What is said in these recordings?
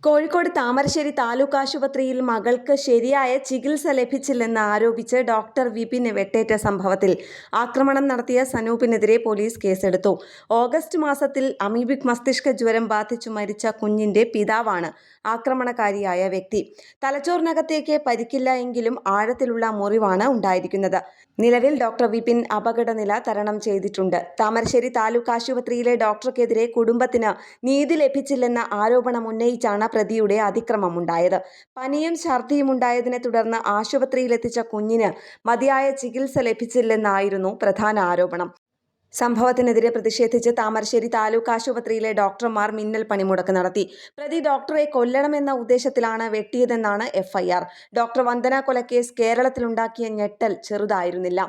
കോഴിക്കോട് താമരശ്ശേരി താലൂക്ക് ആശുപത്രിയിൽ മകൾക്ക് ശരിയായ ചികിത്സ ലഭിച്ചില്ലെന്ന് ആരോപിച്ച് ഡോക്ടർ വിപിന് വെട്ടേറ്റ സംഭവത്തിൽ ആക്രമണം നടത്തിയ സനൂപിനെതിരെ പോലീസ് കേസെടുത്തു. ഓഗസ്റ്റ് മാസത്തിൽ അമീബിക് മസ്തിഷ്ക ജ്വരം ബാധിച്ചു മരിച്ച കുഞ്ഞിന്റെ പിതാവാണ് ആക്രമണകാരിയായ വ്യക്തി. തലച്ചോറിനകത്തേക്ക് പരിക്കില്ല എങ്കിലും ആഴത്തിലുള്ള മുറിവാണ് ഉണ്ടായിരിക്കുന്നത്. നിലവിൽ ഡോക്ടർ വിപിൻ അപകടനില തരണം ചെയ്തിട്ടുണ്ട്. താമരശ്ശേരി താലൂക്ക് ആശുപത്രിയിലെ ഡോക്ടർക്കെതിരെ കുടുംബത്തിന് നീതി ലഭിച്ചില്ലെന്ന ആരോപണം ഉന്നയിച്ചാണ് പ്രതിയുടെ അതിക്രമമുണ്ടായത്. പനിയും ഛർദിയും ഉണ്ടായതിനെ തുടർന്ന് ആശുപത്രിയിലെത്തിച്ച കുഞ്ഞിന് മതിയായ ചികിത്സ ലഭിച്ചില്ലെന്നായിരുന്നു പ്രധാന ആരോപണം. സംഭവത്തിനെതിരെ പ്രതിഷേധിച്ച് താമരശ്ശേരി താലൂക്ക് ആശുപത്രിയിലെ ഡോക്ടർമാർ മിന്നൽ പണിമുടക്ക് നടത്തി. പ്രതി ഡോക്ടറെ കൊല്ലണമെന്ന ഉദ്ദേശത്തിലാണ് വെട്ടിയതെന്നാണ് എഫ്ഐആർ. ഡോക്ടർ വന്ദന കൊലക്കേസ് കേരളത്തിലുണ്ടാക്കിയ ഞെട്ടൽ ചെറുതായിരുന്നില്ല.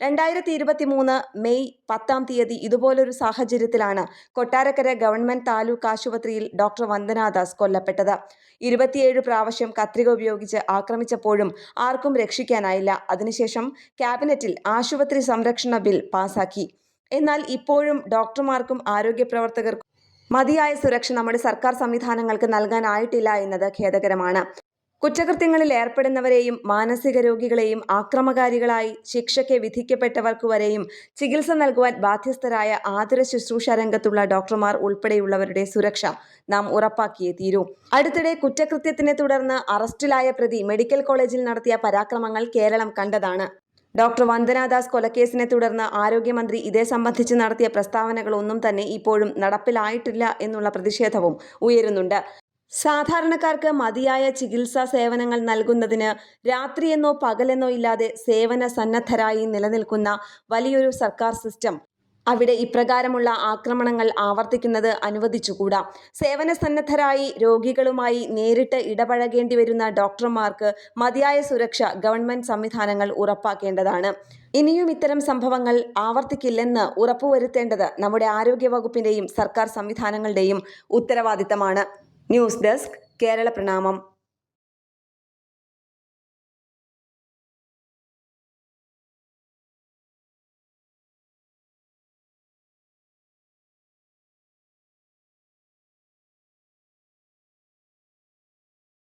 2023 മെയ് 10 ഇതുപോലൊരു സാഹചര്യത്തിലാണ് കൊട്ടാരക്കര ഗവൺമെന്റ് താലൂക്ക് ആശുപത്രിയിൽ ഡോക്ടർ വന്ദനാദാസ് കൊല്ലപ്പെട്ടത്. 27 പ്രാവശ്യം കത്രിക ഉപയോഗിച്ച് ആക്രമിച്ചപ്പോഴും ആർക്കും രക്ഷിക്കാനായില്ല. അതിനുശേഷം ക്യാബിനറ്റിൽ ആശുപത്രി സംരക്ഷണ ബിൽ പാസാക്കി. എന്നാൽ ഇപ്പോഴും ഡോക്ടർമാർക്കും ആരോഗ്യ പ്രവർത്തകർക്കും മതിയായ സുരക്ഷ നമ്മുടെ സർക്കാർ സംവിധാനങ്ങൾക്ക് നൽകാനായിട്ടില്ല എന്നത് ഖേദകരമാണ്. കുറ്റകൃത്യങ്ങളിൽ ഏർപ്പെടുന്നവരെയും മാനസിക രോഗികളെയും ആക്രമകാരികളായി ശിക്ഷയ്ക്ക് വിധിക്കപ്പെട്ടവർക്കു വരെയും ചികിത്സ നൽകുവാൻ ബാധ്യസ്ഥരായ ആതുര ശുശ്രൂഷ രംഗത്തുള്ള ഡോക്ടർമാർ ഉൾപ്പെടെയുള്ളവരുടെ സുരക്ഷ നാം ഉറപ്പാക്കിയേ തീരൂ. അടുത്തിടെ കുറ്റകൃത്യത്തിനെ തുടർന്ന് അറസ്റ്റിലായ പ്രതി മെഡിക്കൽ കോളേജിൽ നടത്തിയ പരാക്രമങ്ങൾ കേരളം കണ്ടതാണ്. ഡോക്ടർ വന്ദനാദാസ് കൊലക്കേസിനെ തുടർന്ന് ആരോഗ്യമന്ത്രി ഇതേ സംബന്ധിച്ച് നടത്തിയ പ്രസ്താവനകളൊന്നും തന്നെ ഇപ്പോഴും നടപ്പിലായിട്ടില്ല എന്നുള്ള പ്രതിഷേധവും ഉയരുന്നുണ്ട്. സാധാരണക്കാർക്ക് മതിയായ ചികിത്സാ സേവനങ്ങൾ നൽകുന്നതിന് രാത്രിയെന്നോ പകലെന്നോ ഇല്ലാതെ സേവന സന്നദ്ധരായി നിലനിൽക്കുന്ന വലിയൊരു സർക്കാർ സിസ്റ്റം അവിടെ ഇപ്രകാരമുള്ള ആക്രമണങ്ങൾ ആവർത്തിക്കുന്നത് അനുവദിച്ചുകൂടാ. സേവന സന്നദ്ധരായി രോഗികളുമായി നേരിട്ട് ഇടപഴകേണ്ടി വരുന്ന ഡോക്ടർമാർക്ക് മതിയായ സുരക്ഷ ഗവൺമെന്റ് സംവിധാനങ്ങൾ ഉറപ്പാക്കേണ്ടതാണ്. ഇനിയും ഇത്തരം സംഭവങ്ങൾ ആവർത്തിക്കില്ലെന്ന് ഉറപ്പുവരുത്തേണ്ടത് നമ്മുടെ ആരോഗ്യ വകുപ്പിന്റെയും സർക്കാർ സംവിധാനങ്ങളുടെയും ഉത്തരവാദിത്തമാണ്. ന്യൂസ് ഡെസ്ക് കേരള പ്രണാമം.